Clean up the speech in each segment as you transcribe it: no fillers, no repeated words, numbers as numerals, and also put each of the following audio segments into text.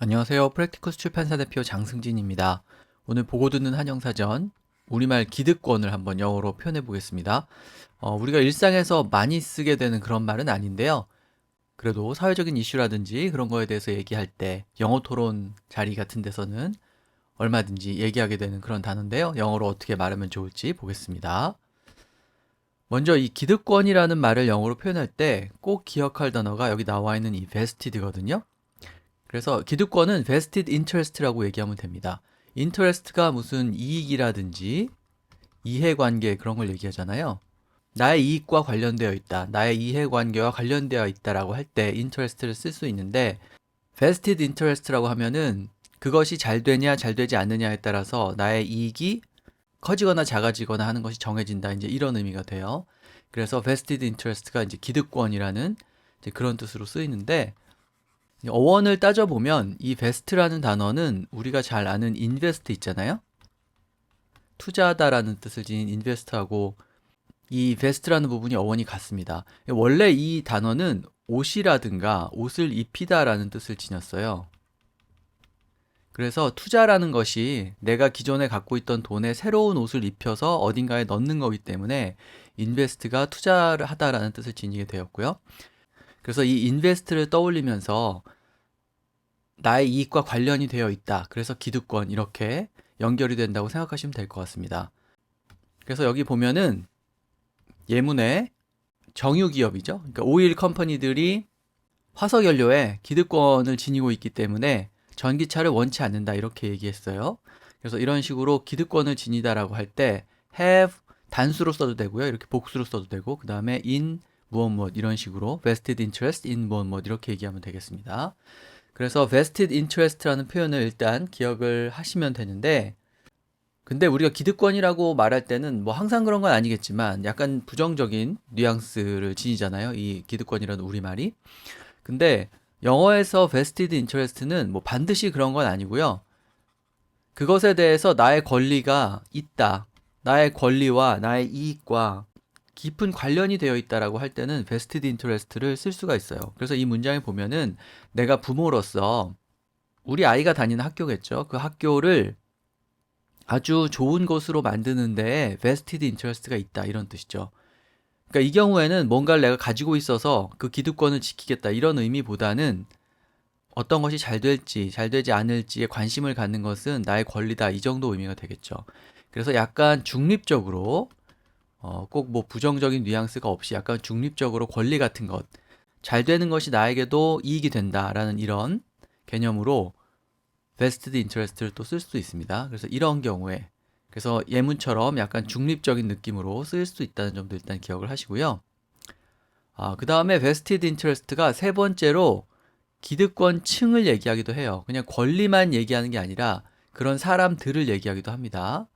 안녕하세요. 프랙티커스 출판사 대표 장승진입니다. 오늘 보고 듣는 한영사전 우리말 기득권을 한번 영어로 표현해 보겠습니다. 우리가 일상에서 많이 쓰게 되는 그런 말은 아닌데요. 그래도 사회적인 이슈라든지 그런 거에 대해서 얘기할 때 영어 토론 자리 같은 데서는 얼마든지 얘기하게 되는 그런 단어인데요. 영어로 어떻게 말하면 좋을지 보겠습니다. 먼저 이 기득권이라는 말을 영어로 표현할 때 꼭 기억할 단어가 여기 나와 있는 이 vested거든요. 그래서 기득권은 vested interest라고 얘기하면 됩니다. interest가 무슨 이익이라든지 이해관계 그런 걸 얘기하잖아요. 나의 이익과 관련되어 있다. 나의 이해관계와 관련되어 있다라고 할 때 interest를 쓸 수 있는데 vested interest라고 하면은 그것이 잘 되냐 잘 되지 않느냐에 따라서 나의 이익이 커지거나 작아지거나 하는 것이 정해진다. 이제 이런 의미가 돼요. 그래서 vested interest가 이제 기득권이라는 이제 그런 뜻으로 쓰이는데 어원을 따져보면 이 베스트라는 단어는 우리가 잘 아는 인베스트 있잖아요. 투자하다라는 뜻을 지닌 인베스트하고 이 베스트라는 부분이 어원이 같습니다. 원래 이 단어는 옷이라든가 옷을 입히다라는 뜻을 지녔어요. 그래서 투자라는 것이 내가 기존에 갖고 있던 돈에 새로운 옷을 입혀서 어딘가에 넣는 거기 때문에 인베스트가 투자를 하다라는 뜻을 지니게 되었고요. 그래서 이 인베스트를 떠올리면서 나의 이익과 관련이 되어 있다. 그래서 기득권 이렇게 연결이 된다고 생각하시면 될 것 같습니다. 그래서 여기 보면은 예문에 정유기업이죠. 그러니까 오일 컴퍼니들이 화석연료에 기득권을 지니고 있기 때문에 전기차를 원치 않는다 이렇게 얘기했어요. 그래서 이런 식으로 기득권을 지니다라고 할 때 have 단수로 써도 되고요. 이렇게 복수로 써도 되고 그 다음에 in 무엇 무엇 이런 식으로 vested interest in 무엇 무엇 이렇게 얘기하면 되겠습니다. 그래서 vested interest라는 표현을 일단 기억을 하시면 되는데 근데 우리가 기득권이라고 말할 때는 뭐 항상 그런 건 아니겠지만 약간 부정적인 뉘앙스를 지니잖아요. 이 기득권이라는 우리말이. 근데 영어에서 vested interest는 뭐 반드시 그런 건 아니고요. 그것에 대해서 나의 권리가 있다. 나의 권리와 나의 이익과 깊은 관련이 되어 있다라고 할 때는 vested interest를 쓸 수가 있어요. 그래서 이 문장에 보면은 내가 부모로서 우리 아이가 다니는 학교겠죠. 그 학교를 아주 좋은 곳으로 만드는 데에 vested interest가 있다 이런 뜻이죠. 그러니까 이 경우에는 뭔가를 내가 가지고 있어서 그 기득권을 지키겠다 이런 의미보다는 어떤 것이 잘 될지 잘 되지 않을지에 관심을 갖는 것은 나의 권리다 이 정도 의미가 되겠죠. 그래서 약간 중립적으로 꼭 뭐 부정적인 뉘앙스가 없이 약간 중립적으로 권리 같은 것, 잘 되는 것이 나에게도 이익이 된다라는 이런 개념으로 vested interest를 또 쓸 수 있습니다. 그래서 이런 경우에 그래서 예문처럼 약간 중립적인 느낌으로 쓰일 수 있다는 점도 일단 기억을 하시고요. 그 다음에 vested interest가 세 번째로 기득권층을 얘기하기도 해요. 그냥 권리만 얘기하는 게 아니라 그런 사람들을 얘기하기도 합니다.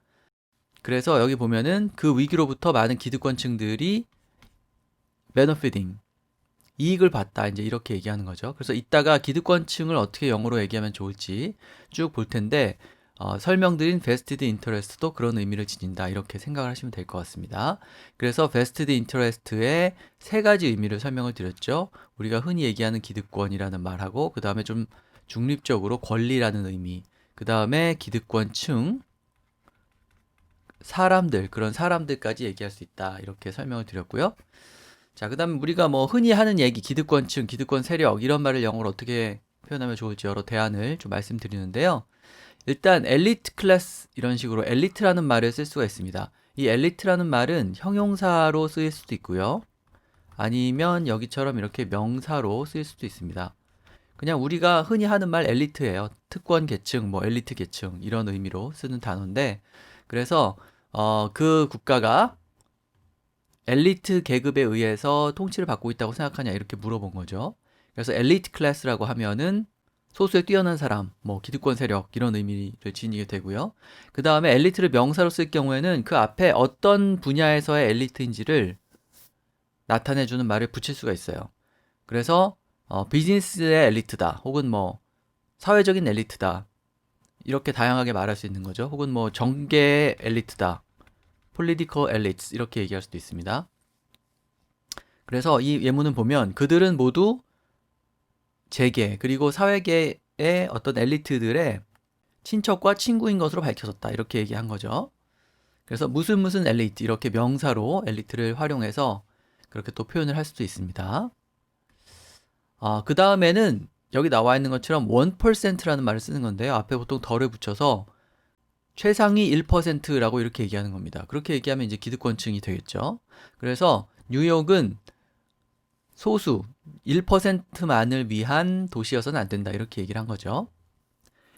그래서 여기 보면은 그 위기로부터 많은 기득권층들이 benefiting, 이익을 봤다. 이제 이렇게 얘기하는 거죠. 그래서 이따가 기득권층을 어떻게 영어로 얘기하면 좋을지 쭉 볼 텐데, 설명드린 vested interest도 그런 의미를 지닌다. 이렇게 생각을 하시면 될 것 같습니다. 그래서 vested interest의 세 가지 의미를 설명을 드렸죠. 우리가 흔히 얘기하는 기득권이라는 말하고, 그 다음에 좀 중립적으로 권리라는 의미, 그 다음에 기득권층, 사람들, 그런 사람들까지 얘기할 수 있다. 이렇게 설명을 드렸고요. 자, 그 다음에 우리가 뭐 흔히 하는 얘기, 기득권층, 기득권 세력, 이런 말을 영어로 어떻게 표현하면 좋을지 여러 대안을 좀 말씀드리는데요. 일단, 엘리트 클래스, 이런 식으로 엘리트라는 말을 쓸 수가 있습니다. 이 엘리트라는 말은 형용사로 쓰일 수도 있고요. 아니면 여기처럼 이렇게 명사로 쓰일 수도 있습니다. 그냥 우리가 흔히 하는 말 엘리트예요. 특권 계층, 뭐 엘리트 계층, 이런 의미로 쓰는 단어인데, 그래서, 그 국가가 엘리트 계급에 의해서 통치를 받고 있다고 생각하냐 이렇게 물어본 거죠. 그래서 엘리트 클래스라고 하면은 소수에 뛰어난 사람, 뭐 기득권 세력 이런 의미를 지니게 되고요. 그 다음에 엘리트를 명사로 쓸 경우에는 그 앞에 어떤 분야에서의 엘리트인지를 나타내주는 말을 붙일 수가 있어요. 그래서 비즈니스의 엘리트다, 혹은 뭐 사회적인 엘리트다 이렇게 다양하게 말할 수 있는 거죠. 혹은 뭐 정계의 엘리트다, political elites 이렇게 얘기할 수도 있습니다. 그래서 이 예문은 보면 그들은 모두 재계 그리고 사회계 어떤 엘리트들의 친척과 친구인 것으로 밝혀졌다. 이렇게 얘기한 거죠. 그래서 무슨 무슨 엘리트 이렇게 명사로 엘리트를 활용해서 그렇게 또 표현을 할 수도 있습니다. 그 다음에는 여기 나와 있는 것처럼 1%라는 말을 쓰는 건데요. 앞에 보통 덜을 붙여서 최상위 1%라고 이렇게 얘기하는 겁니다. 그렇게 얘기하면 이제 기득권층이 되겠죠. 그래서 뉴욕은 소수 1%만을 위한 도시여서는 안 된다. 이렇게 얘기를 한 거죠.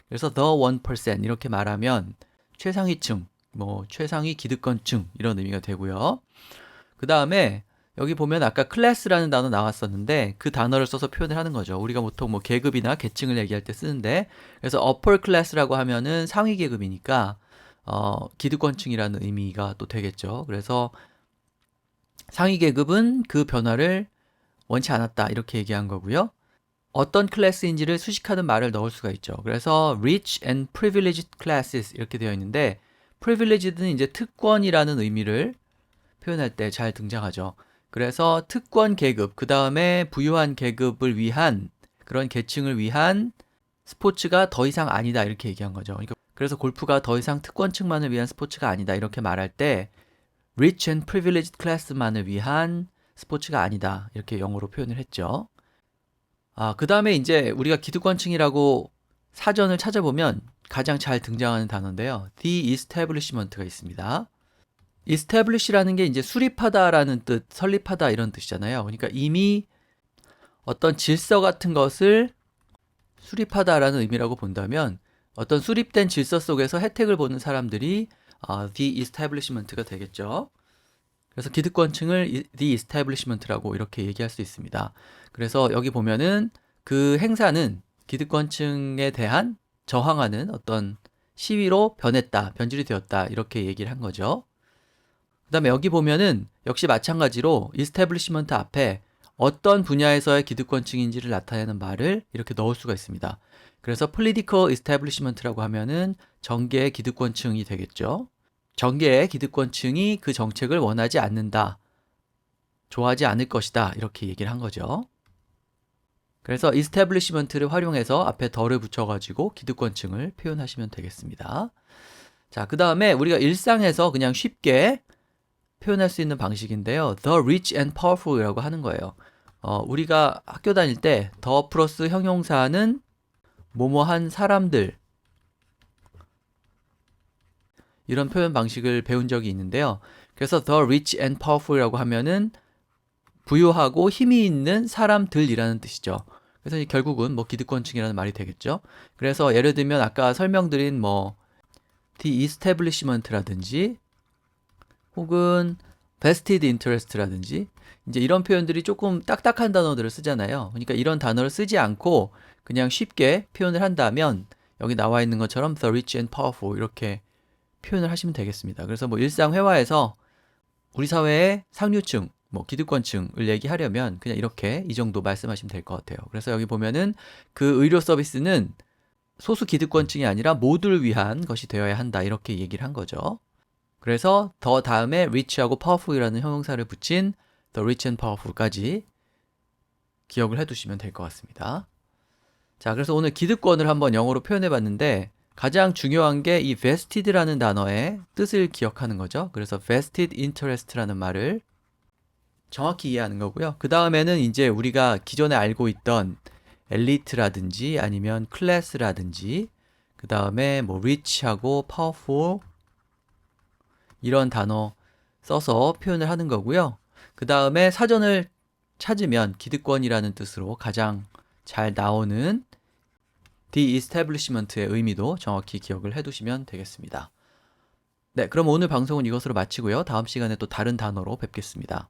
그래서 the 1% 이렇게 말하면 최상위층, 뭐 최상위 기득권층 이런 의미가 되고요. 그 다음에 여기 보면 아까 클래스라는 단어 나왔었는데 그 단어를 써서 표현을 하는 거죠. 우리가 보통 뭐 계급이나 계층을 얘기할 때 쓰는데 그래서 upper class라고 하면은 상위 계급이니까 기득권층이라는 의미가 또 되겠죠. 그래서 상위 계급은 그 변화를 원치 않았다 이렇게 얘기한 거고요. 어떤 클래스인지를 수식하는 말을 넣을 수가 있죠. 그래서 rich and privileged classes 이렇게 되어 있는데 privileged는 이제 특권이라는 의미를 표현할 때 잘 등장하죠. 그래서 특권 계급, 그 다음에 부유한 계급을 위한 그런 계층을 위한 스포츠가 더 이상 아니다 이렇게 얘기한 거죠. 그러니까 그래서 골프가 더 이상 특권층만을 위한 스포츠가 아니다 이렇게 말할 때 rich and privileged class만을 위한 스포츠가 아니다 이렇게 영어로 표현을 했죠. 그 다음에 이제 우리가 기득권층이라고 사전을 찾아보면 가장 잘 등장하는 단어인데요. The establishment가 있습니다. establish라는 게 이제 수립하다라는 뜻, 설립하다 이런 뜻이잖아요. 그러니까 이미 어떤 질서 같은 것을 수립하다라는 의미라고 본다면 어떤 수립된 질서 속에서 혜택을 보는 사람들이 the establishment가 되겠죠. 그래서 기득권층을 the establishment라고 이렇게 얘기할 수 있습니다. 그래서 여기 보면은 그 행사는 기득권층에 대한 저항하는 어떤 시위로 변했다, 변질이 되었다 이렇게 얘기를 한 거죠. 그 다음에 여기 보면은 역시 마찬가지로 establishment 앞에 어떤 분야에서의 기득권층인지를 나타내는 말을 이렇게 넣을 수가 있습니다. 그래서 political establishment라고 하면은 정계의 기득권층이 되겠죠. 정계의 기득권층이 그 정책을 원하지 않는다, 좋아하지 않을 것이다 이렇게 얘기를 한 거죠. 그래서 establishment를 활용해서 앞에 덜을 붙여가지고 기득권층을 표현하시면 되겠습니다. 자, 그 다음에 우리가 일상에서 그냥 쉽게 표현할 수 있는 방식인데요. The rich and powerful이라고 하는 거예요. 우리가 학교 다닐 때 더 플러스 형용사는 뭐뭐한 사람들 이런 표현 방식을 배운 적이 있는데요. 그래서 the rich and powerful이라고 하면은 부유하고 힘이 있는 사람들이라는 뜻이죠. 그래서 결국은 뭐 기득권층이라는 말이 되겠죠. 그래서 예를 들면 아까 설명드린 뭐 the establishment라든지 혹은 vested interest라든지 이제 이런 표현들이 조금 딱딱한 단어들을 쓰잖아요. 그러니까 이런 단어를 쓰지 않고 그냥 쉽게 표현을 한다면 여기 나와 있는 것처럼 the rich and powerful 이렇게 표현을 하시면 되겠습니다. 그래서 뭐 일상 회화에서 우리 사회의 상류층, 뭐 기득권층을 얘기하려면 그냥 이렇게 이 정도 말씀하시면 될 것 같아요. 그래서 여기 보면은 그 의료 서비스는 소수 기득권층이 아니라 모두를 위한 것이 되어야 한다 이렇게 얘기를 한 거죠. 그래서 더 다음에 rich하고 powerful이라는 형용사를 붙인 the rich and powerful까지 기억을 해두시면 될 것 같습니다. 자, 그래서 오늘 기득권을 한번 영어로 표현해 봤는데 가장 중요한 게 이 vested라는 단어의 뜻을 기억하는 거죠. 그래서 vested interest라는 말을 정확히 이해하는 거고요. 그 다음에는 이제 우리가 기존에 알고 있던 엘리트라든지 아니면 클래스라든지 그 다음에 뭐 rich하고 powerful 이런 단어 써서 표현을 하는 거고요. 그 다음에 사전을 찾으면 기득권이라는 뜻으로 가장 잘 나오는 the establishment의 의미도 정확히 기억을 해두시면 되겠습니다. 네, 그럼 오늘 방송은 이것으로 마치고요. 다음 시간에 또 다른 단어로 뵙겠습니다.